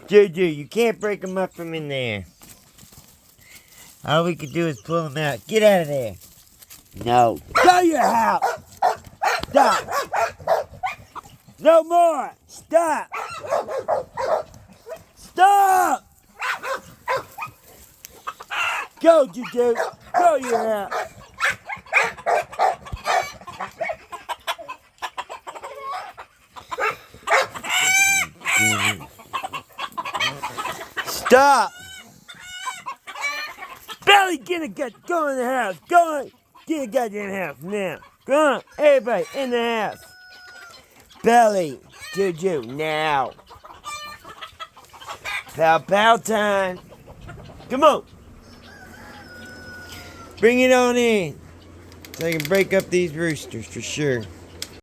Juju, you can't break them up from in there. All we can do is pull them out. Get out of there. No. Go your house. Stop. No more. Stop. Stop. Go, Juju. Go your house. Stop. Belly, go in the house. Go on. Get in the goddamn house now. Go on. Everybody in the house. Belly, Juju, now. Pow time. Come on. Bring it on in. So I can break up these roosters for sure.